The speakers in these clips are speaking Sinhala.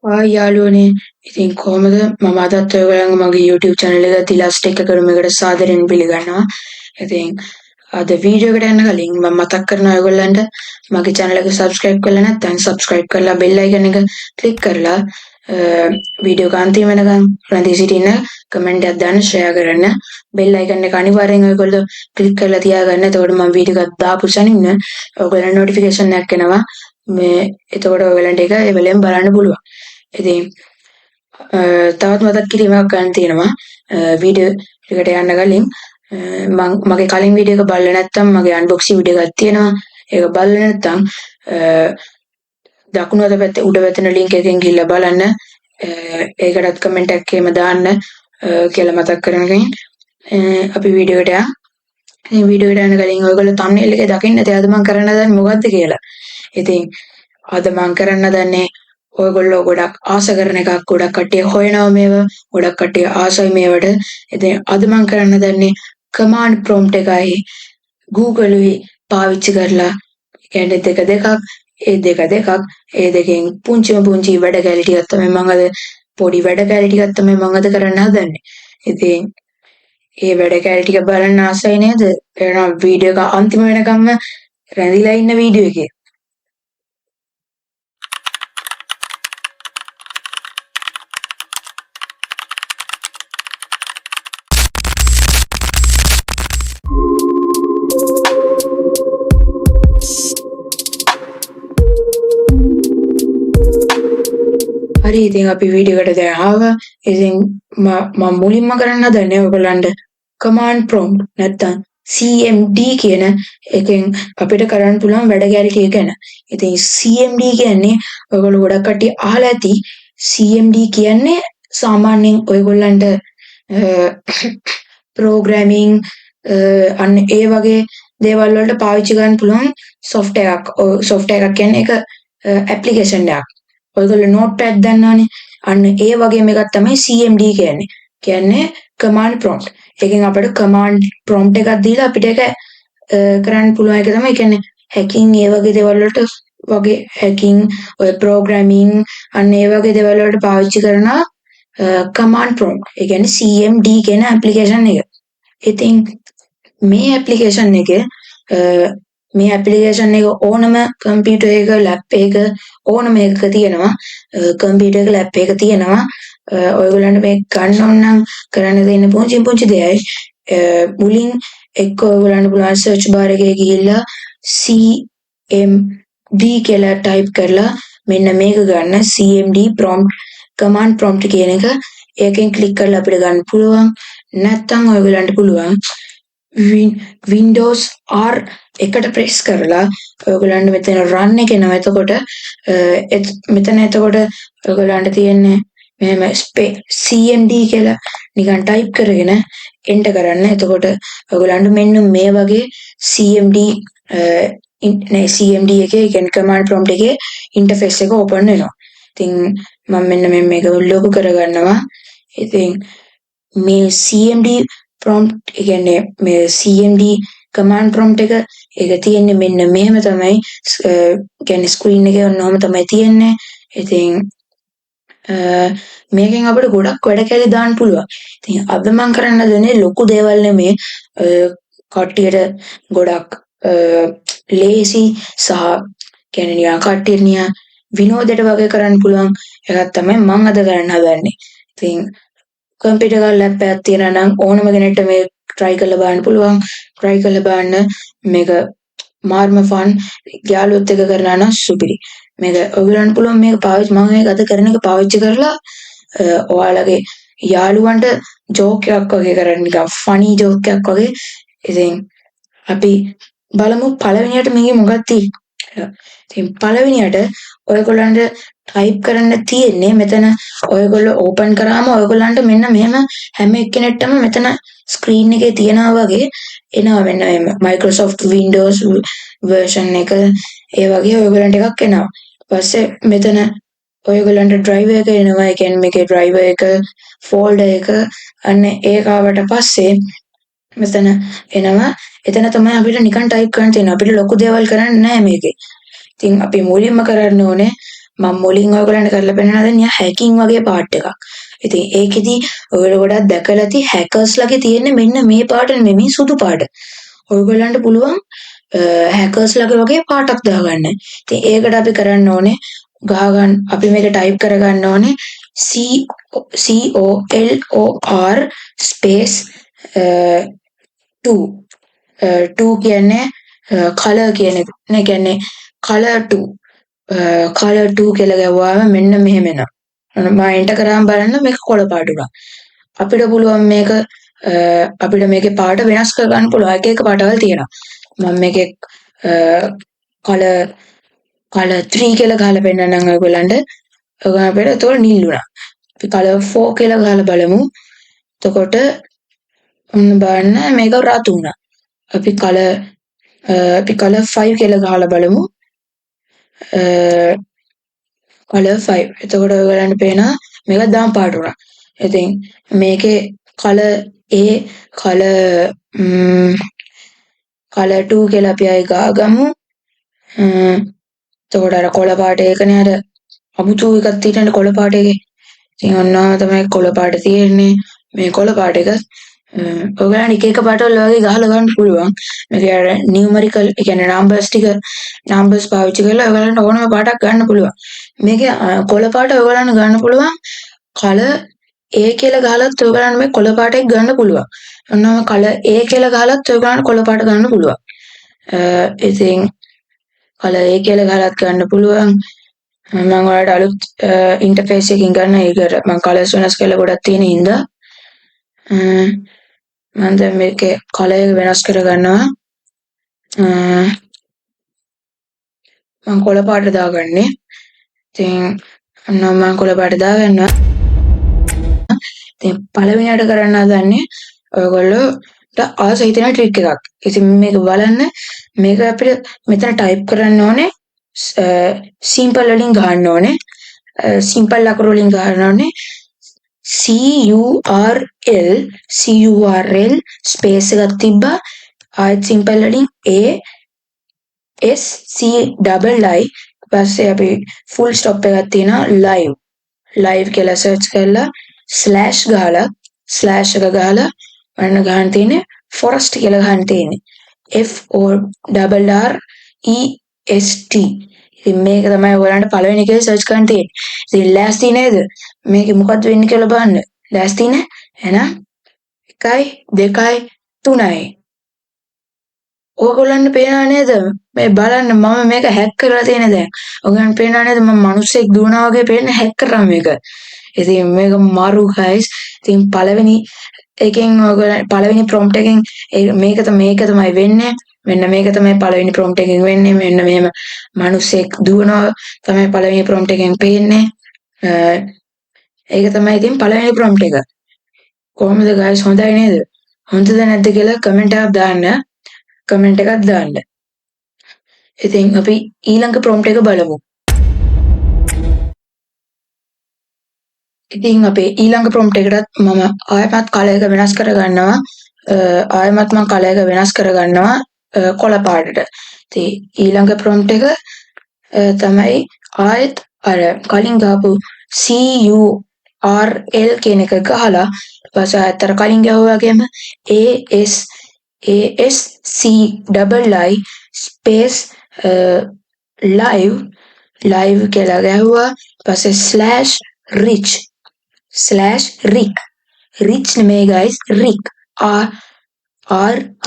යාළුවනේ ඉතින් කොහොමද මම අදත් ඔයගොල්ලන්ව මගේ YouTube channel එක තිලස් ටෙක් කරමු එකට සාදරයෙන් පිළිගන්නවා. ඉතින් අද වීඩියෝ එකට යන්න කලින් මම මතක් කරනවා ඔයගොල්ලන්ට මගේ channel එක subscribe කරලා නැත්නම් subscribe කරලා bell icon එක click කරලා වීඩියෝ එක අන්තිම වෙනකන් රැඳී සිටින්න, කමෙන්ට් එකක් දාන්න, share කරන්න, bell icon එක අනිවාර්යෙන් ඔයගොල්ලෝ click කරලා තියාගන්න. එතකොට මම වීඩියෝ එකක් දාපු සැනින්ම ඔයගොල්ලන්ට notification එකක් එනවා. එතකොට ඔයගොල්ලන්ට ඒක ඒ වෙලෙම බලන්න පුළුවන්. ඉතින් තවත් මතක් කිරීමක් ගන්න තියෙනවා වීඩියෝ එකට යන්න කලින් මගේ කලින් වීඩියෝ එක බලලා නැත්නම් මගේ අන්බොක්සිං වීඩියෝ එකක් තියෙනවා ඒක බලලා නැත්නම් දකුණු අත පැත්තේ උඩ වැටෙන link එකෙන් ගිහිල්ලා බලන්න ඒකටත් කමෙන්ට් එකක් එහෙම දාන්න කියලා මතක් කරගෙන අපි වීඩියෝ එකට යමු. මේ වීඩියෝ එකට යන කලින් ඔයගොල්ලෝ thumbnail එකේ දකින්න ඇති අද මම කරන්න හදන්නේ මොකද්ද කියලා. ඉතින් අද මම කරන්න හදන්නේ ඔයගොල්ලෝ ගොඩක් ආස කරන එකක්, ගොඩක් කට්ටිය හොයනවා මේවා, ගොඩක් කට්ටිය ආසයි මේවට. ඉතින් අද මම කරන්න හදන්නේ command prompt එකයි Google පාවිච්චි කරලා කියන්නේ දෙකක් ඒ දෙකෙන් පුංචිම පුංචි වැඩ කැලි ටිකක් තමයි මම අද පොඩි වැඩ කැලි ටිකක් තමයි මම අද කරන්න හදන්නේ. ඉතින් ඒ වැඩ කැලි ටික බලන්න ආසයි නේද? එහෙනම් වීඩියෝ එක අන්තිම වෙනකම්ම රැඳිලා ඉන්න වීඩියෝ එකේ. හරි ඉතින් අපි වීඩියෝ එකට දැන් ආවා. ඉතින් මම මුලින්ම කරන්න හදන්නේ ඔයගොල්ලන්ට command prompt නැත්තම් CMD කියන එකෙන් අපිට කරන්න පුළුවන් වැඩ කැලි ටික ගැන. ඉතින් CMD කියන්නේ ඔයගොල්ලෝ ගොඩක් කට්ටිය අහලා ඇති. CMD කියන්නේ සාමාන්‍යයෙන් ඔයගොල්ලන්ට programming අන්න ඒ වගේ දේවල් වලට පාවිච්චි කරන්න පුළුවන් software එකක්. software එකක් කියන්නේ ඒක application එකක්. ඔයගොල්ලෝ notepad දන්නවනේ. අන්න ඒ වගේම එකක් තමයි CMD කියන්නේ. කියන්නේ command prompt. එකෙන් අපිට command prompt එකක් දීලා අපිට ඒක කරන්න පුළුවන් එක තමයි කියන්නේ hacking ඒ වගේ දේවල් වලට වගේ hacking ඔය programming අන්න ඒ වගේ දේවල් වලට පාවිච්චි කරන command prompt. ඒ කියන්නේ CMD කියන application එක. ඉතින් මේ application එක ඕනම computer එක lap එක ඕනම එකක තියෙනවා. computer එක lap එක තියෙනවා. ඔයගොල්ලන්ට මේක ගන්න ඕන නම් කරන්න දෙන්න පුංචි දෙයයි. මුලින් එක්ක ඔයගොල්ලන්ට පුළුවන් search bar එකේ ගිහිල්ලා CMD කියලා type කරලා මෙන්න මේක ගන්න CMD prompt command prompt කියන එක ඒකෙන් click කරලා අපිට ගන්න පුළුවන්. නැත්නම් ඔයගොල්ලන්ට පුළුවන් Windows R එකට press කරලා ඔයගොල්ලන්ට මෙතන run එක එනවා. එතකොට ඔයගොල්ලන්ට තියෙන්නේ මෙහෙම CMD කියලා නිකන් type කරගෙන enter කරන්න. එතකොට ඔයගොල්ලන්ට මෙන්න මේ වගේ CMD එකේ කියන්නේ command prompt එකේ interface එක open වෙනවා. ඉතින් මම මෙන්න මේක ලොකු කරගන්නවා. ඉතින් මේ CMD prompt කියන්නේ මේ CMD command prompt එක ඒක තියෙන්නේ මෙන්න මෙහෙම තමයි. කියන්නේ screen එකේ ඔන්නෝම තමයි තියෙන්නේ. ඉතින් මේකෙන් අපිට ගොඩක් වැඩ කැලි දාන්න පුළුවන්. ඉතින් අද මම කරන්න හදන්නේ ලොකු දේවල් නෙමේ. කට්ටියට ගොඩක් ලේසි සහ කියන්නේ නිකන් කට්ටියට නිකන් විනෝදයට වගේ කරන්න පුළුවන් එකක් තමයි මම අද කරන්න හදන්නේ. ඉතින් කම්පියුටර් එක ලැප් එකක් තියෙනවා නම් ඕනම කෙනෙක්ට මේ try කරලා බලන්න පුළුවන්. try කරලා බලන්න මේක මාර්ම ෆන් යාළුවොත් එක්ක කරනවා නම් සුපිරි. මේක ඔයගලන්ට පුළුවන් මේක පාවිච්චි මම මේක අද කරන එක පාවිච්චි කරලා ඔයාලගේ යාළුවන්ට ජෝක් එකක් වගේ කරන්න නිකන් ෆනි ජෝක් එකක් වගේ. ඉතින් අපි බලමු පළවෙනියට මේකේ මොකක්ද තියෙන්නේ. ඉතින් පළවෙනියට ඔයගොල්ලන්ට type කරන්න තියෙන්නේ මෙතන ඔයගොල්ලෝ open කරාම ඔයගොල්ලන්ට මෙන්න මෙහෙම හැම එක්කෙනෙක්ටම මෙතන screen එකේ තියනවා වගේ එනවා මෙන්න මෙහෙම Microsoft Windows version එක ඒ වගේ ඔයගොල්ලන්ට එකක් එනවා. ඊපස්සේ මෙතන ඔයගොල්ලන්ට driver එක එනවා. ඒ කියන්නේ මේකේ driver එක folder එක අන්න ඒක ආවට පස්සේ මෙතන එනවා. එතන තමයි අපිට නිකන් type කරන්න තියෙනවා. අපිට ලොකු දේවල් කරන්න නැහැ මේකේ. ඉතින් අපි මුලින්ම කරන්න ඕනේ මම මුලින් ඔයගොල්ලන්ට කරලා පෙන්නන දෙන්නේ හැකින් වගේ පාර්ට් එකක්. ඉතින් ඒකෙදි ඔයගොල්ලෝ ගොඩක් දැකලා ඇති හැකර්ස්ලාගේ තියෙන්නේ මෙන්න මේ පාට නෙමෙයි සුදු පාට. ඔයගොල්ලන්ට පුළුවන් හැකර්ස්ලාගේ වගේ පාටක් දාගන්න. ඉතින් ඒකට අපි කරන්න ඕනේ අපි මේක ටයිප් කරගන්න ඕනේ COLOR ස්පේස් 2 2 කියන්නේ කලර් කියන එක. ඒ කියන්නේ කලර් 2 කලර් 2 කියලා ගැව්වම මෙන්න මෙහෙම එනවා. මම එන්ටර් කරාම බලන්න මේක කොළ පාට උනා. අපිට පුළුවන් මේක අපිට මේකේ පාට වෙනස් කරගන්න පුළුවන්. එක එක පාටවල් තියෙනවා. මම මේකේ කලර් 3 කියලා ගහලා පෙන්නන්නම් ඔයගොල්ලන්ට. ඔයගොල්ලන් අපිට එතකොට නිල් උනා. අපි කලර් 4 කියලා ගහලා බලමු. එතකොට ඔන්න බලන්න මේක රතු උනා. අපි කලර් 5 කියලා ගහලා බලමු. කලර් 5. එතකොට ඔයගොල්ලන්ට පේනවා මේක දාම් පාට උනා. ඉතින් මේකේ කලර් A කලර් 2 කියලා අපි ආයෙ ගාගමු. එතකොට අර කොළ පාට ඒකනේ අර අමුතු එකක් තියෙනනේ කොළ පාට එකේ. ඉතින් ඔන්නම තමයි කොළ පාට තියෙන්නේ. මේ කොළ පාට එක ඔයගොල්ලන් එක එක පාටවල වගේ ගහලා ගන්න පුළුවන්. මේක අර නියුමරිකල් ඒ කියන්නේ නම්බර්ස් පාවිච්චි කරලා ඔයගොල්ලන්ට ඕනම පාටක් ගන්න පුළුවන්. මේකේ කොළ පාට ඔයගොල්ලන්ට ගන්න පුළුවන් කලර් A කියලා ගහලත් ඔයගොල්ලන්ට මේ කොළ පාටයක් ගන්න පුළුවන්. ඔන්නම කලර් A කියලා ගහලත් ඔයගොල්ලන්ට කොළ පාට ගන්න පුළුවන්. ඉතින් කලර් A කියලා ගහලත් ගන්න පුළුවන්. මම ඔයාලට අලුත් ඉන්ටර්ෆේස් එකකින් ගන්න ඒකට මම කලර්ස් වෙනස් කරලා ගොඩක් තියෙන හින්දා මම දැන් මේකේ කලර් එක වෙනස් කර ගන්නවා. මම කොළ පාට දාගන්නේ. ඉතින් මම කොළ පාට දාගන්නවා. ඉතින් පළවෙනියට කරන්න හදන්නේ ඔයගොල්ලෝට ආස හිතෙන ට්‍රික් එකක්. ඉතින් මේක බලන්න මේක අපිට මෙතන ටයිප් කරන්න ඕනේ සිම්පල් වලින් ගහන්න ඕනේ. සිම්පල් අකුරු වලින් ගහන්න ඕනේ CURL ස්පේස් එකක් තිබ්බා. ආයෙත් සිම්පල් වලින් ASCII පස්සේ අපි ෆුල් ස්ටොප් එකක් තියෙනවා live කියලා සර්ච් කරලා ස්ලෑෂ් එක ගහලා වන්න ගහන්න තියෙන්නේ forest කියලා ගහන්න තියෙන්නේ FORREST. ඉතින් මේක තමයි ඔයාලන්ට පළවෙනි එකේ සර්ච් කරන්න තියෙන්නේ. ඉතින් ලෑස්ති නේද? මේකේ මොකද්ද වෙන්නේ කියලා බලන්න. ලෑස්ති නේ? එහෙනම් 1 2 3යි. ඕගොල්ලන්ට පේනව නේද? මේ බලන්න මම මේක හැක් කරලා තියෙන දැන්. ඔයගොල්ලන්ට පේනව නේද මම මිනිස්සෙක් දුවනවා වගේ පේන්නේ හැක් කරා මේක. ඉතින් මේක මාරු guys. ඉතින් පළවෙනි prompt එකෙන් මේක තමයි වෙන්නේ. මෙන්න මේක තමයි පළවෙනි prompt එකෙන් වෙන්නේ. මෙන්න මෙහෙම මිනිස්සෙක් දුවනවා තමයි පළවෙනි prompt එකෙන් පේන්නේ. ඒක තමයි ඉතින් පළවෙනි prompt එක. කොහොමද guys හොඳයි නේද? හොඳද නැද්ද කියලා කමෙන්ට් එකක් දාන්න. ඉතින් අපි ඊළඟ prompt එක බලමු. ඉතින් අපේ ඊළඟ prompt එකටත් මම ආයෙමත් කලර් එක වෙනස් කරගන්නවා. කොළ පාටට. ඉතින් ඊළඟ prompt එක තමයි ආයෙත් අර කලින් ගාපු CURL කියන එක ගහලා ඊපස්සේ ආයෙත් කලින් ගාවා වගේම ASCII ස්පේස් live කියලා ගහුවා. ඊපස්සේ rich නෙමෙයි guys rick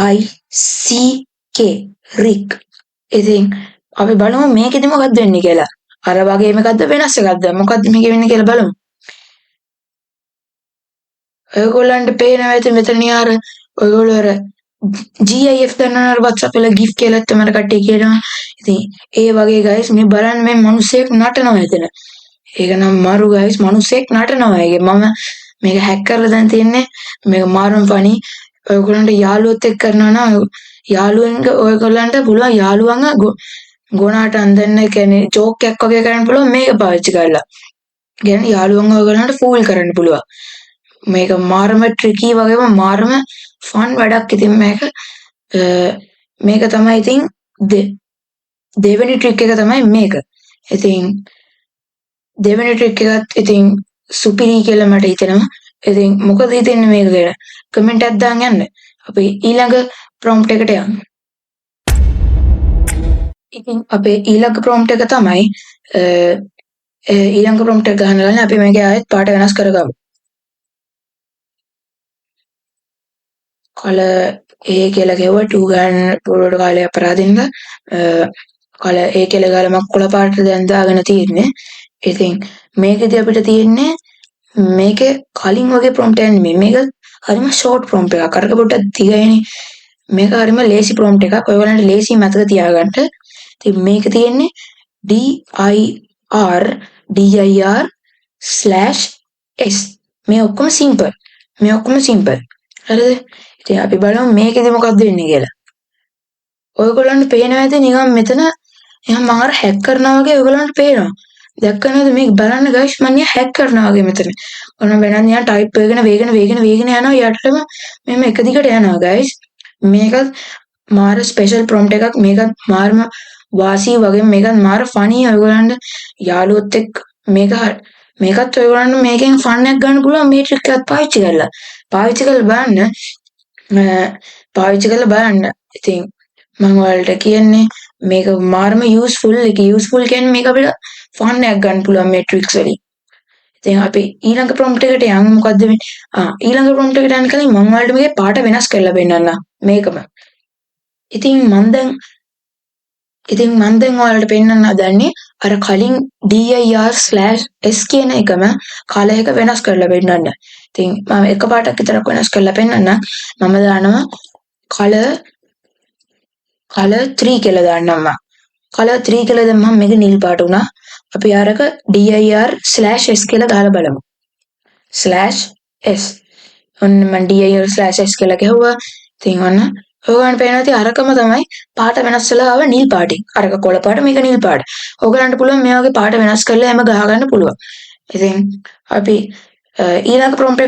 RICK rick. ඉතින් අපි බලමු මේකෙදි මොකක්ද වෙන්නේ කියලා. අර වගේම එකක්ද වෙනස් එකක්ද? මොකක්ද මේකෙ වෙන්නේ කියලා බලමු. ඔයගොල්ලන්ට පේනවා ඇති මෙතන අර ඔයගොල්ලෝ අර GIF දන්නවනේ WhatsApp වල GIF කියලා තමයි කට්ටිය කියනවා. ඉතින් ඒ වගේ guys මේ බලන්න මේ මිනිස්සෙක් නටනවා එතන. ඒක නම් මාරු guys මිනිස්සෙක් නටනවා. ඒක මම මේක හැක් කරලා දැන් තියන්නේ. මේක මාරුම funny. ඔයගොල්ලන්ට යාළුවොත් එක්ක කරනවා නම් ඔයගොල්ලන්ට පුළුවන් යාළුවන්ව ගොනාට අන්දන්න කියන්නේ ජෝක් එකක් වගේ කරන්න පුළුවන් මේක පාවිච්චි කරලා. කියන්නේ යාළුවන්ව ඔයගොල්ලන්ට ෆූල් කරන්න පුළුවන්. මේක මාරම ට්‍රිකි වගේම මාරම ෆන් වැඩක්. ඉතින් මේක තමයි ඉතින් දෙවෙනි ට්‍රික් එක තමයි මේක. ඉතින් දෙවෙනි ට්‍රික් එකත් ඉතින් සුපිරි කියලා මට හිතෙනවා. ඉතින් මොකද හිතෙන්නේ මේක ගැන? කමෙන්ට් එකක් දාන්න යන්න. අපි ඊළඟ ප්‍රොම්ප්ට් එකට යමු. ඉතින් අපේ ඊළඟ ප්‍රොම්ප්ට් එක තමයි ඊළඟ ප්‍රොම්ප්ට් එක ගහන ගමන් අපි මේකේ ආයෙත් පාට වෙනස් කරගමු. color A කියලා ගෙවුවා 2 ගන්න පොරොට කාලේ අපරාධින්ද color A කියලා ගාලා මම කොළ පාට දැන් දාගෙන තියෙන්නේ. ඉතින් මේකෙදි අපිට තියෙන්නේ මේකේ කලින් වගේ ප්‍රොම්ප්ට් එකක් නෙමෙයි. මේක හරිම ෂෝට් ප්‍රොම්ප්ට් එකක්. අරක පොඩ්ඩක් දිගයිනේ. මේක හරිම ලේසි ප්‍රොම්ප්ට් එකක්. ඔයගොල්ලන්ට ලේසි මතක තියාගන්න. ඉතින් මේක තියෙන්නේ dir/s මේ ඔක්කොම සිම්පල්. හරිද? ඉතින් අපි බලමු මේකෙදි මොකක්ද වෙන්නේ කියලා. ඔයගොල්ලන්ට පේනවා ඇති නිකන් මෙතන නිකන් මම අර හැක් කරනවා වගේ ඔයගොල්ලන්ට පේනවා. දැක්ක නේද මේක බලන්න ගයිස් මම නිකන් හැක් කරනවා වගේ මෙතන. ඔන්න වෙනත් නිකන් ටයිප් කරගෙන වේගන යනවා යටටම මෙන්න එක දිගට යනවා ගයිස්. මේකත් මාර ස්පෙෂල් ප්‍රොම්ප්ට් එකක්. මේකත් මාරම වාසි වගේ මේකත් මාර ෆනි ඔයගොල්ලන්ට යාළුවොත් එක්ක මේකත් ඔයගොල්ලන්ට මේකෙන් ෆන් එකක් ගන්න පුළුවන් මේ ට්‍රික් එකත් පාවිච්චි කරලා බලන්න. ඉතින් මම ඔයාලට කියන්නේ මේක මාරම යූස්ෆුල්. ඒක යූස්ෆුල් කියන්නේ මේක අපිට ෆන් එකක් ගන්න පුළුවන් මේ ට්‍රික්ස් වලින්. ඉතින් අපි ඊළඟ ප්‍රොම්ප්ට් එකට යමු. මොකද්ද වෙන්නේ? ඊළඟ ප්‍රොම්ප්ට් එකට යන්න කලින් මම ඔයාලට මේකේ පාට වෙනස් කරලා පෙන්නන්නම් මේකම. ඉතින් මම දැන් ඔයාලට පෙන්නන්න හදන්නේ අර කලින් dir/s කියන එකම කලර් එක වෙනස් කරලා පෙන්නන්න. ඉතින් මම එක පාටක් විතරක් වෙනස් කරලා පෙන්නන්නම්. මම දානවා color 3 කියලා දාන්නම් මම. color 3 කියලා දැම්මම මේක නිල් පාට වුණා. අපි අරක dir/s කියලා දාලා බලමු. /s ඔන්න මම dir/s කියලා ගැහුවා. ඉතින් ඔන්න ඔයගොල්ලන්ට පේනවා ඉතින් අරකම තමයි පාට වෙනස් වෙලා ආව නිල් පාටින්. අරක කොළ පාට මේක නිල් පාට. ඔයගොල්ලන්ට පුළුවන් මේ වගේ පාට වෙනස් කරලා හැම ගහ ගන්න පුළුවන්. ඉතින් අපි ඊළඟ ප්‍රොම්ප්ට්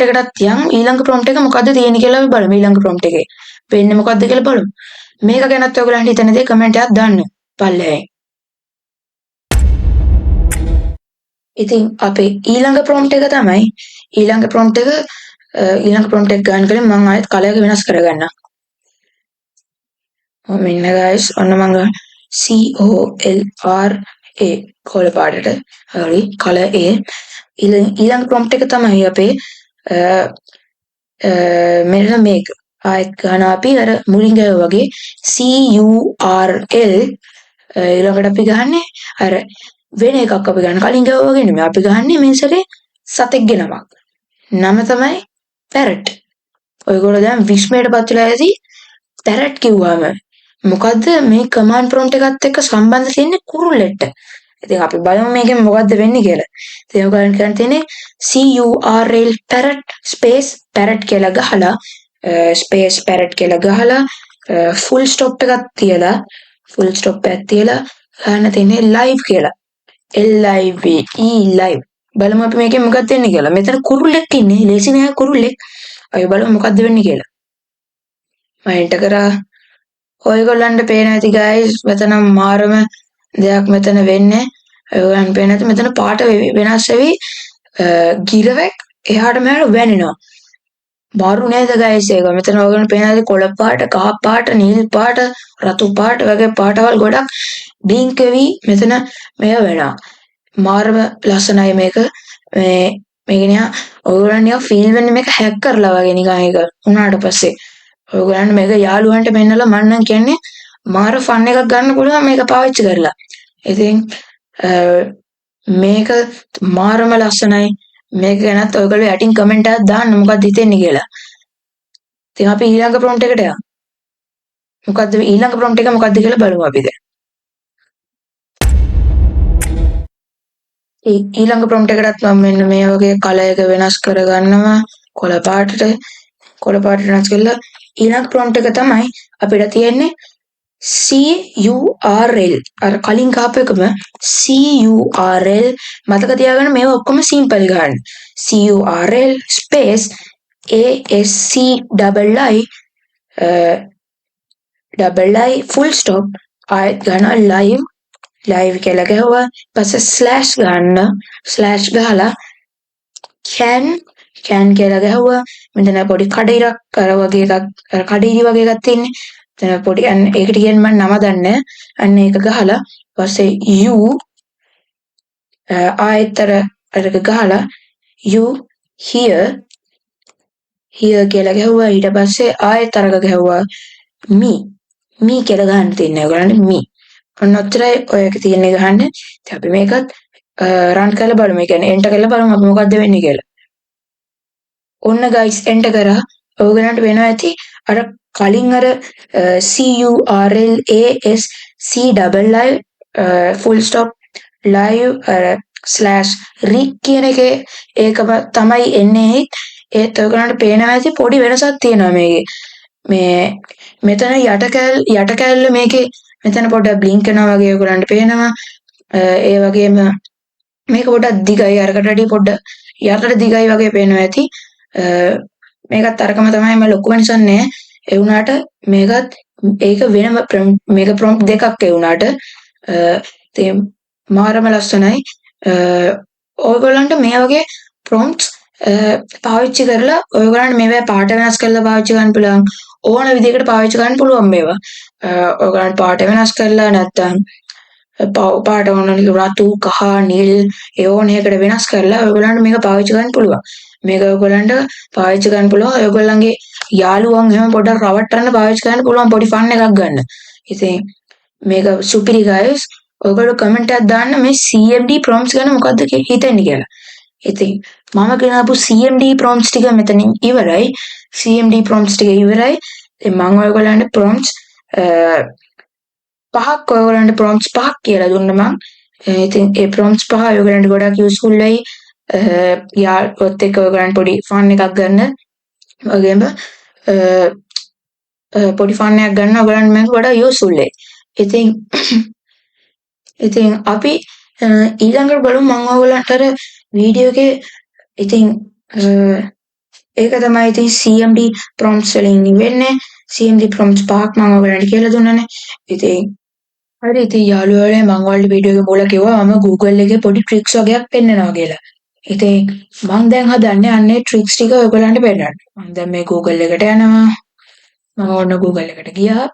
එකටත් යමු. ඊළඟ ප්‍රොම්ප්ට් එක මොකද්ද තියෙන්නේ කියලා අපි බලමු. ඊළඟ ප්‍රොම්ප්ට් එකේ වෙන්නේ මොකද්ද කියලා බලමු. මේක ගැනත් ඔයගොල්ලන්ට හිතන දේ කමෙන්ට් එකක් දාන්න පල්ලෙහායි. ඉතින් අපේ ඊළඟ ප්‍රොම්ප්ට් එක ඊළඟ ප්‍රොම්ප්ට් එක ගන්න කලින් මම ආයෙත් කලර් එක වෙනස් කරගන්නම්. මෙන්න guys ඔන්න මම COLRA කොළ පාටට හරි color A ඊළඟ ප්‍රොම්ප්ට් එක තමයි අපේ මෙන්න මේක ආයෙත් ගන්න අපි අර මුලින් ගාවා වගේ CURL ඊළඟට අපි ගහන්නේ අර වෙන එකක් අපි ගන්න කලින් ගාවා වගේ නෙමෙයි අපි ගහන්නේ මේ සැරේ සතෙක්ගේ නමක්. නම තමයි parrot. ඔයගොල්ලෝ දැන් විශ්මයටපත් වෙලා ඇති parrot කිව්වම මොකද්ද මේ කමාන්ඩ් ප්‍රොම්ප්ට් එකත් එක්ක සම්බන්ධ තියෙන්නේ කුරුල්ලෙට. ඉතින් අපි බලමු මේකෙන් මොකද්ද වෙන්නේ කියලා. ඉතින් ඔයගොල්ලන් කියන්න තියෙන්නේ CURL parrot space parrot කියලා ගහලා space parrot කියලා ගහලා full stop එකක් තියලා ගන්න තියෙන්නේ live කියලා. LIVE live. බලමු අපි මේකෙන් මොකක්ද වෙන්නේ කියලා. මෙතන කුරුල්ලෙක් ඉන්නේ. ලේසි නෑ කුරුල්ලෙක්. අපි බලමු මොකද්ද වෙන්නේ කියලා. මම එන්ටර් කරා. ඔයගොල්ලන්ට පේන ඇති guys මෙතන මාරම දෙයක් මෙතන වෙන්නේ. ඔයගොල්ලන් පේන ඇති මෙතන පාට වෙනස් වෙවි ගිරවෙක් එහාට මෙහාට වැනෙනවා. බාරු නේද guys ඒක. මෙතන ඔයගොල්ලන් පේන ඇති කොළ පාට, කහ පාට, නිල් පාට, රතු පාට වගේ පාටවල් ගොඩක් බ්ලින්ක් වෙවි මෙතන මේව වෙනවා. මාරම ලස්සනයි මේක. මේක නිකන් ඔයගොල්ලන් නිකන් ෆීල් වෙන්නේ මේක හැක් කරලා වගේ නිකන් ඒක උනාට පස්සේ. ඔයගොල්ලන්ට මේක යාළුවන්ට පෙන්නලා මම නම් කියන්නේ මාර ෆන් එකක් ගන්න පුළුවන් මේක පාවිච්චි කරලා. ඉතින් මේක මාරම ලස්සනයි. මේක ගැනත් ඔයගොල්ලෝ යටින් කමෙන්ට් එකක් දාන්න මොකක්ද හිතෙන්නේ කියලා. ඉතින් අපි ඊළඟ ප්‍රොම්ප්ට් එකට යමු. ඊළඟ ප්‍රොම්ප්ට් එක මොකක්ද කියලා බලමු අපි දැන්. ඊළඟ ප්‍රොම්ප්ට් එකටත් මම මෙන්න මේ වගේ කලර් එක වෙනස් කරගන්නවා. කොළ පාටට වෙනස් කරලා ඊළඟ ප්‍රොම්ප්ට් එක තමයි අපිට තියෙන්නේ CURL. අර කලින් ගහපු එකම CURL මතක තියාගන්න මේවා ඔක්කොම සිම්පල් ගන්න. CURL space ASCII full stop ආයෙත් ගන්න live ලයිව් කියලා ගැහුවා. පස්සේ ස්ලෑෂ් ගන්න. ස්ලෑෂ් ගහලා කෑන් කියලා ගැහුවා. මෙතන පොඩි කඩිරක් අර වගේ එකක් කඩිරි වගේ එකක් තියෙන්නේ. එතන පොඩි අන්න ඒකට කියන්නේ මම නම දන්නේ අන්න ඒක ගහලා පස්සේ you ආයතර අරක ගහලා you here කියලා ගැහුවා. ඊට පස්සේ ආයෙත් අරක ගැහුවා me කියලා ගහන්න තියෙනවා. ඔයගොල්ලන්ට me. ඔන්න ඔච්චරයි ඔයක තියෙන්නේ ගහන්න. ඉතින් අපි මේකත් රන් කරලා බලමු. ඒ කියන්නේ එන්ටර් කරලා බලමු අපි මොකද්ද වෙන්නේ කියලා. ඔන්න guys එන්ටර් කරා. ඔයගොල්ලන්ට වෙනවා ඇති අර කලින් අර CURLAS full stop live /rig කියන එකේ ඒකම තමයි එන්නේ. ඒත් ඔයගොල්ලන්ට පේනවා ඇති පොඩි වෙනසක් තියෙනවා මේකේ. මේ මෙතන යට කැල්ල මේකේ මෙතන පොඩ්ඩක් බ්ලින්ක් කරනවා වගේ ඔයගොල්ලන්ට පේනවා. ඒ වගේම මේක පොඩ්ඩක් දිගයි අරකට වඩා පොඩ්ඩක් යටට දිගයි වගේ පේනවා ඇති. මේකත් අරකම තමයි මම ලොකු වෙනසක් නෑ. ඒ වුණාට මේකත් ඒක වෙනම මේක ප්‍රොම්ප්ට් දෙකක් ඒ වුණාට ඉතින් මාරම ලස්සනයි. ඔයගොල්ලන්ට මේ වගේ ප්‍රොම්ප්ට්ස් පාවිච්චි කරලා ඔයගොල්ලන්ට මේවා පාට වෙනස් කරලා පාවිච්චි කරන්න පුළුවන්. ඕන විදිහකට පාවිච්චි කරන්න පුළුවන් මේවා. ඔයගොල්ලන්ට පාට වෙනස් කරලා නැත්තම් පාට ඕන රතු කහ නිල් ඒ ඕන එකකට වෙනස් කරලා ඔයගොල්ලන්ට මේක පාවිච්චි කරන්න පුළුවන්. මේක ඔයගොල්ලන්ට පාවිච්චි කරන්න පුළුවන්. ඔයගොල්ලන්ගේ යාළුවන් එහෙම පොඩ්ඩක් රවට්ටන්න පාවිච්චි කරන්න පුළුවන් පොඩි ෆන් එකක් ගන්න. ඉතින් මේක සුපිරි guys. ඔයගොල්ලෝ කමෙන්ට් එකක් දාන්න මේ CMD prompts ගැන මොකද්ද හිතන්නේ කියලා. ඉතින් මම ගෙනාපු CMD prompts ටික මෙතනින් ඉවරයි. CMD prompts ටික ඉවරයි. ඉතින් මම ඔයගොල්ලන්ට prompts පහක් ඔයගොල්ලන්ට prompts පහක් කියලා දුන්න මම. ඉතින් ඒ prompts පහ ඔයගොල්ලන්ට ගොඩක් useful වෙයි. යාළුවොත් එක්ක ඔයගොල්ලන්ට පොඩි fun එකක් ගන්න. වගේම පොඩි fun එකක් ගන්න ඔයගොල්ලන්ට මේක ගොඩක් useful වෙයි. ඉතින් අපි ඊළඟට බලමු මම ඔයගොල්ලන්ට අර වීඩියෝ එකේ ඉතින් ඒක තමයි ඉතින් CMD prompts වලින් වෙන්නේ. CMD prompts පහක් මම ඔයගොල්ලන්ට කියලා දුන්නානේ. ඉතින් හරි ඉතින් යාළුවනේ මම ඔයාලට වීඩියෝ එකේ මුල කිව්වා මම Google එකේ පොඩි tricks වගේක් පෙන්නනවා කියලා. ඉතින් මම දැන් හදන්නේ අන්නේ tricks ටික ඔයගොල්ලන්ට පෙන්නන්න. මම දැන් මේ Google එකට යනවා. මම ඔන්න Google එකට ගියා.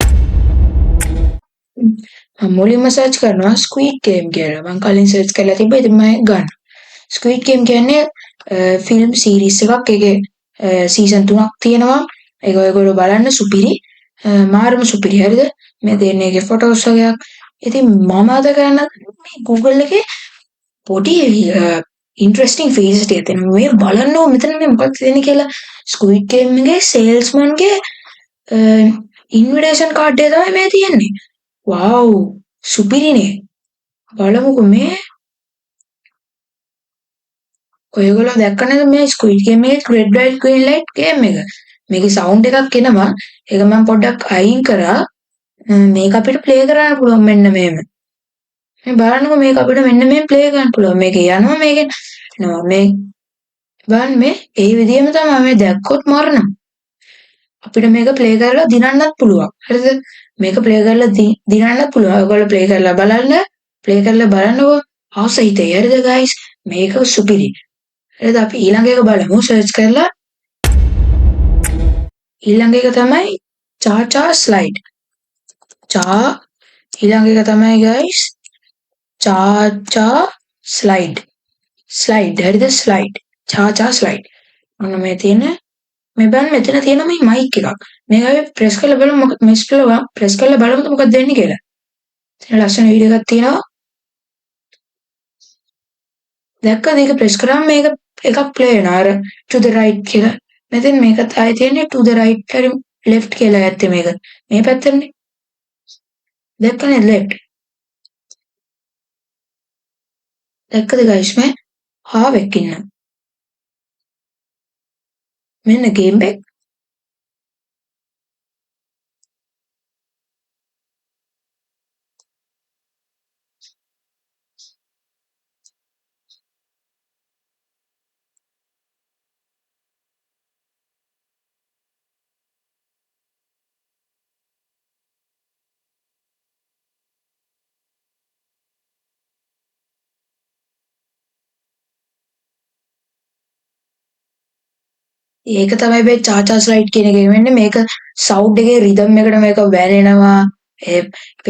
මම මුලින්ම සර්ච් කරනවා Squid Game කියලා. මම කලින් සර්ච් කරලා තිබ්බා ඉතින් මම ගන්න. Squid Game කියන්නේ ෆිල්ම් සීරීස් එකක්. ඒකේ සීසන් 3ක් තියෙනවා. ඒක ඔයගොල්ලෝ බලන්න සුපිරි. මාරම සුපිරි හරිද? මේ දෙන්නේ ඒකේ ෆොටෝස් වගේක්. ඉතින් මම අද ගන්න මේ Google එකේ පොඩි ඉන්ට්‍රෙස්ටිං ෆීචර්ස් ටිකක් තියෙනවා. මේ බලන්න ඕ මෙතන මේ මොකක්ද තියෙන්නේ කියලා Squid Game එකේ සේල්ස්මන්ගේ ඉන්විටේෂන් කාඩ් එක තමයි මේ තියෙන්නේ. වව් සුපිරිනේ. බලමුකෝ මේ ඔයගොල්ලෝ දැක්ක නේද මේ Squid Game එකේ red light green light game එක. මේකේ සවුන්ඩ් එකක් එනවා. ඒක මම පොඩ්ඩක් අයින් කරා. මේක අපිට ප්ලේ කරන්න පුළුවන් මෙන්න මෙහෙම. මේ බලන්නකෝ මේක අපිට මෙන්න මෙහෙම ප්ලේ කරන්න පුළුවන්. මේක යනවා මේකෙන් යනවා මේ බලන්න මේ ඒ විදිහම තමයි මේ දැක්කොත් මරනවා. අපිට මේක ප්ලේ කරලා දිනන්නත් පුළුවන්. හරිද? මේක ප්ලේ කරලා දිනන්නත් පුළුවන්. ඔයගොල්ලෝ ප්ලේ කරලා බලන්න. ප්ලේ කරලා බලන්නකෝ. ආස හිතේ. හරිද guys? මේක සුපිරි. හරිද? අපි ඊළඟ එක බලමු සර්ච් කරලා. ඊළඟ එක තමයි cha slide. ඊළඟ එක තමයි guys cha slide. slide හරිද? slide. cha slide. ඔන්න මේ තියෙන මේ බලන්න මෙතන තියෙන මේ මයික් එකක්. මේක අපි ප්‍රෙස් කරලා බලමු ප්‍රෙස් කරලා බලමු මොකක්ද වෙන්නේ කියලා. එතන ලස්සන වීඩියෝ එකක් තියෙනවා. දැක්කද ඒක ප්‍රෙස් කරාම මේක එකක් ප්ලේ වෙනවා අර to the right කියලා. මෙතෙන් මේකත් ආයෙ තියෙන්නේ to the right හරි left කියලා ඇත්තේ මේක. මේ පැත්තනේ. දැක්කනේ left. දැක්කද guys මේ හාවෙක් ඉන්නවා. මෙන්න ගේම් එක. ඒක තමයි මේ චාචා ස්ලයිඩ් කියන එකේ වෙන්නේ. මේක සවුන්ඩ් එකේ රිද්ම් එකට මේක වැනෙනවා. ඒ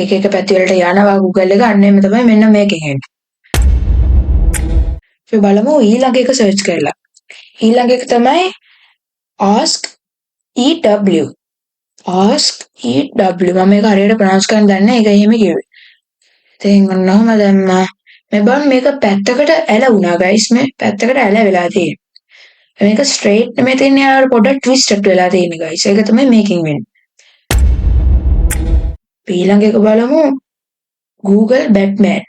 එක එක පැති වලට යනවා Google එක. අන්න එහෙම තමයි මෙන්න මේකෙන් එන්නේ. අපි බලමු ඊළඟ එක සර්ච් කරලා. ඊළඟ එක තමයි ask EW. ask EW. මම මේක හරියට ප්‍රොනවුන්ස් කරන්න දන්නේ නැහැ. ඒක එහෙම කිව්වේ. ඉතින් ඔන්නෝම දැම්මා. මේ බලන්න මේක පැත්තකට ඇල වුණා guys. මේ පැත්තකට ඇල වෙලා තියෙන්නේ. මේක ස්ට්‍රේට් නෙමෙයි තියෙන්නේ. යාර පොඩ්ඩක් ට්විස්ටඩ් වෙලා තියෙන්නේ guys. ඒක තමයි මේකෙන් වෙන්නේ. ඊළඟ එක බලමු Google Batman.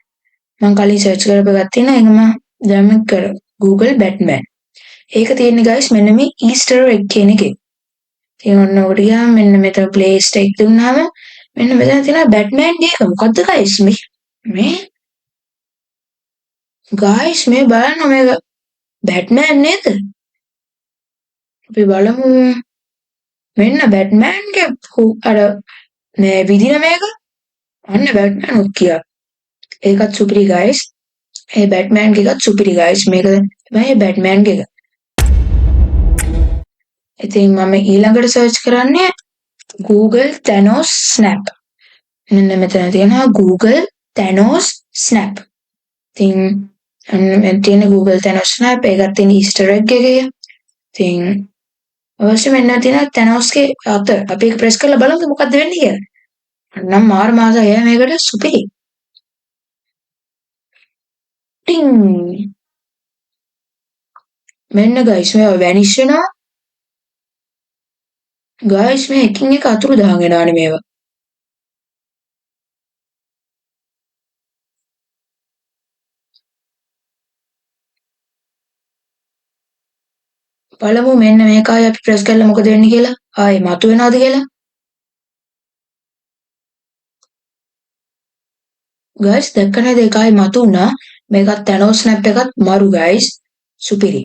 මම කලින් සර්ච් කරපු එකක් තියෙනවා. ඒක මම දැන් කර Google Batman. ඒක තියෙන්නේ guys මෙන්න මේ Easter egg කියන එකේ. ඉතින් ඔන්න ඔකට ගියාම මෙන්න මෙතන play stake දුන්නාම මෙන්න මෙතන තියෙනවා Batman එක. මොකද්ද guys මේ guys මේ බලන්න මේක Batman නේද? අපි බලමු මෙන්න Batman ගේ අර මේ විදින මේක අන්න Batman උත් කියා. ඒකත් සුපිරි guys. ඒ Batman එකත් සුපිරි guys. මේක තමයි Batman එක. ඉතින් මම ඊළඟට සර්ච් කරන්නේ Google Thanos Snap. මෙන්න මෙතන තියෙනවා Google Thanos Snap. ඉතින් මෙතන තියෙන Google Thanos Snap ඒකත් තියෙන Easter egg එකේ. ඉතින් අවශ්‍ය මෙන්න තියෙන Thanos ගේ අත අපි ඒක ප්‍රෙස් කරලා බලමු මොකද්ද වෙන්නේ කියලා. නම් මාර මාසය මේකට සුපිරි. ටින් මෙන්න guys මේවා වැනිෂ් වෙනවා. guys මේ එකින් එක අතුරු දහන් වෙනානේ මේවා. බලමු මෙන්න මේක ආයේ අපි ප්‍රෙස් කරලා මොකද වෙන්නේ කියලා. ආයේ මතු වෙනවද කියලා. guys දැක්ක නේද ඒක ආයේ මතු වුණා. මේකත් Thanos snap එකත් මරු guys. සුපිරි.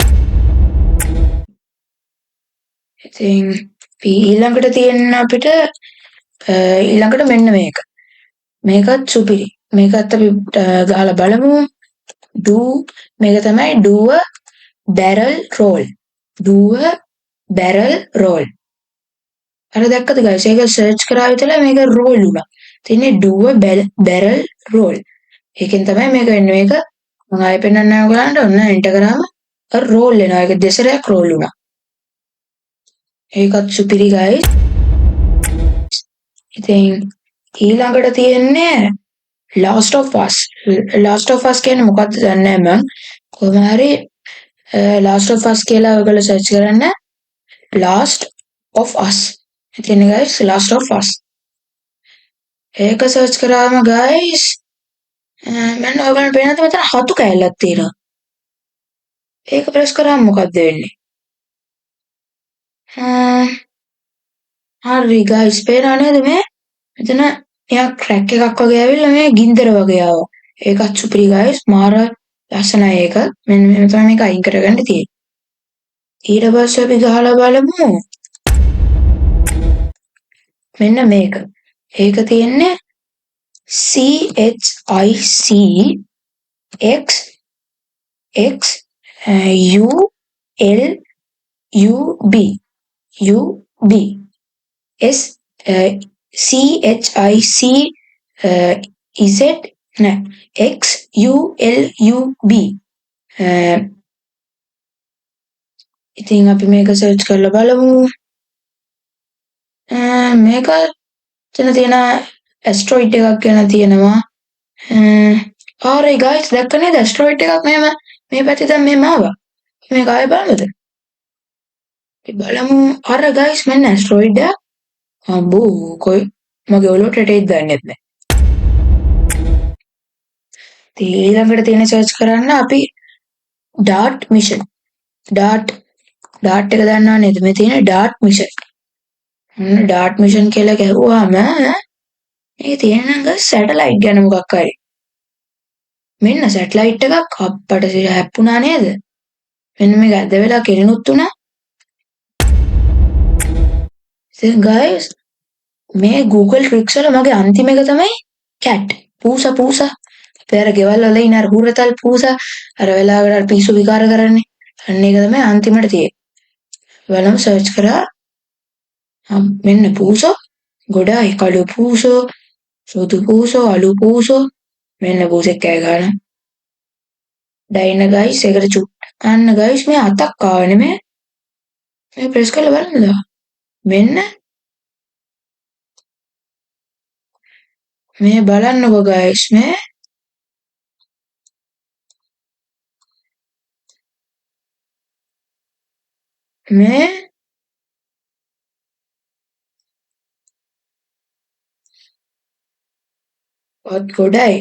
ඉතින් ඊළඟට තියෙන අපිට ඊළඟට මෙන්න මේක. මේකත් සුපිරි. මේකත් අපි ගහලා බලමු. do මේක තමයි do a barrel roll. do a barrel roll. අර දැක්කද guys? ඒක සර්ච් කරා විතර මේක roll වුණා. තියන්නේ do a barrel roll. ඒකෙන් තමයි මේක වෙන්නේ. මේක මම ආයෙ පෙන්නන්න ඔයගලන්ට ඔන්න එන්ටර් කරාම roll වෙනවා. ඒක දෙසරයක් roll වුණා. ඒකත් සුපිරි guys. ඉතින් ඊළඟට තියෙන්නේ Last of Us. Last of Us කියන්නේ මොකක්ද දන්නේ නැහැ මම. කොහොම හරි Last of Us කියලා ඔයගොල්ලෝ සර්ච් කරන්න. Last of Us. ඉතින් guys Last of Us. ඒක සර්ච් කරාම guys මම ඔයගොල්ලන්ට පේනද මෙතන හතු කැලලක් තියෙනවා. ඒක ප්‍රෙස් කරාම මොකද්ද වෙන්නේ? හරි guys පේනව නේද මේ? මෙතන එයා ක්‍රැක් එකක් වගේ ඇවිල්ලා මේ ගින්දර වගේ ආවා. ඒකත් සුපිරි guys. මාර ලස්සනයි ඒක. මෙන්න මේ තමයි මේක අයින් කරගන්න තියෙන්නේ. ඊට පස්සේ අපි ගහලා බලමු. මෙන්න මේක. ඒක තියෙන්නේ CHICXXULUB UB S CHICZ XULUB. ඉතින් අපි මේක සර්ච් කරලා බලමු. මේක තියෙන ඇස්ට්‍රොයිඩ් එකක් ගැන තියෙනවා. ආරයි guys දැක්ක නේද ඇස්ට්‍රොයිඩ් එකක් මෙහෙම මේ පැත්තේ දැන් මෙහෙම ආවා. මේක ආයෙ බලමුද? අපි බලමු. අර guys මෙන්න ඇස්ට්‍රොයිඩ් එක. අම්බෝ කොයි මගේ ඔලුවට රෙටෙයිද දන්නේ නැහැ. ඊළඟට තියෙන සර්ච් කරන්න අපි DART mission. DART එක දන්නව නේද? මේ තියෙන DART mission. DART mission කියලා ගැහුවාම මේ තියෙන සැටලයිට් ගැන මොකක් හරි. මෙන්න සැටලයිට් එකක් අප්පට හැප්පුණා නේද? මෙන්න මේක ඇද වෙලා කෙලිනුත් උනා. ඉතින් guys මේ Google Tricks වල මගේ අන්තිම එක තමයි cat. පූසා. අපේ අර ගෙවල් වල ඉන්න අර හුරතල් පූසා අර වෙලාවට අර පිස්සු විකාර කරන්නේ. අන්න ඒක තමයි අන්තිමට තියෙන්නේ. බලමු සර්ච් කරා. මෙන්න පූසෝ ගොඩායි කළු පූසෝ සුදු පූසෝ අලු පූසෝ මෙන්න පූසෙක් කෑ ගන්න. දැන් ඉන්න ගයිස් ඒකට චුට්ට අන්න ගයිස් මේ අතක් ආවනේ මේ ප්‍රෙස් කරලා බලන්නද මෙන්න මේ බලන්නකෝ ගයිස් මේ ඔත් ගොඩයි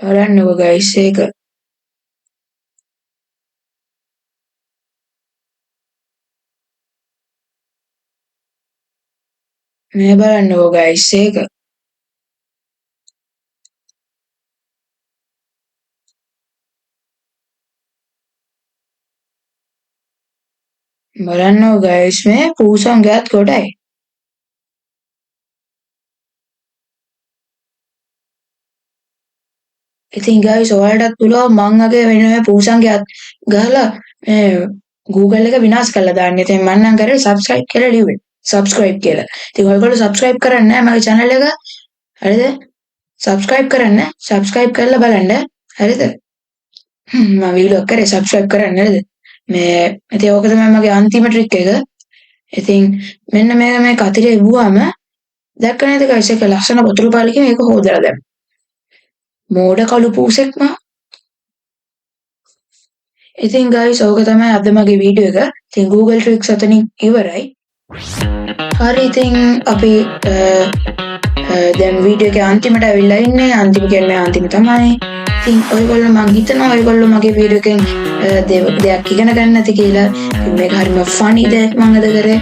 බලන්නකෝ ගයිස් ඒක මේ බලන්නකෝ ගයිස් ඒක බලන්නකෝ ගයිස් මේ පූසන් ගෑත් ගොඩයි ඉතින් ගයිස් ඔයාලටත් පුළුවන් මං වගේ වෙන මේ පූසන්ගේ අත් ගහලා මේ Google එක විනාශ කරලා දාන්න. ඉතින් මම නම් කරේ subscribe කියලා ලිව්වේ. subscribe කියලා. ඉතින් ඔයගොල්ලෝ subscribe කරන්නේ නැහැ මගේ channel එක. හරිද? subscribe කරන්න. subscribe කරලා බලන්න. හරිද? මම වීඩියෝ කරේ subscribe කරන්න නේද? මේ ඉතින් ඕක තමයි මගේ අන්තිම trick එක. ඉතින් මෙන්න මේ කතිරේ වුවාම දැක්ක නේද ගයිස් ඒක ලස්සන වතුර පාලකින් මේක හොදලා දැම්මා. මෝඩ කළු පූසෙක් මම. ඉතින් ගයිස් ඕක තමයි අද මගේ වීඩියෝ එක. ඉතින් Google tricks අතනින් ඉවරයි. හරි ඉතින් අපි දැන් වීඩියෝ එකේ අන්තිමට අවිල්ලා ඉන්නේ. අන්තිම කියන්නේ අන්තිම තමයි. ඉතින් ඔයගොල්ලෝ මං හිතනවා ඔයගොල්ලෝ මගේ වීඩියෝ එකෙන් දෙයක් ඉගෙන ගන්න නැති කියලා. ඉතින් මේක හරිම ෆනි දෙයක් මම අද කරේ.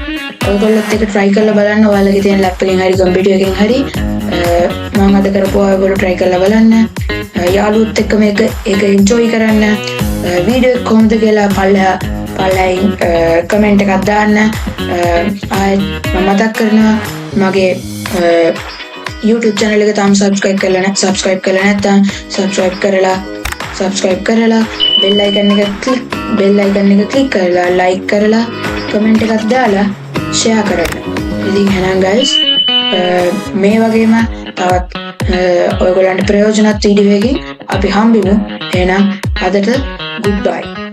ඔයගොල්ලොත් එක try කරලා බලන්න. ඔයාලගේ තියෙන ලැප් එකෙන් හරි කම්පියුටර් එකෙන් හරි මම අද කරපුවා ඔයගොල්ලෝ try කරලා බලන්න. යාළුවොත් එක්ක මේක enjoy කරන්න. වීඩියෝ එක කොහොමද කියලා පල්ලෙහායින් කමෙන්ට් එකක් දාන්න. ආයෙත් මම මතක් කරනවා මගේ YouTube channel එක තාම subscribe කරලා නැත්නම් subscribe කරලා bell icon එක click කරලා like කරලා comment එකක් දාලා share කරන්න. ඉතින් එහෙනම් guys මේ වගේම තවත් ඔයගොල්ලන්ට ප්‍රයෝජනවත් වීඩියෝ එකකින් අපි හම්බෙමු. එහෙනම් අදට goodbye.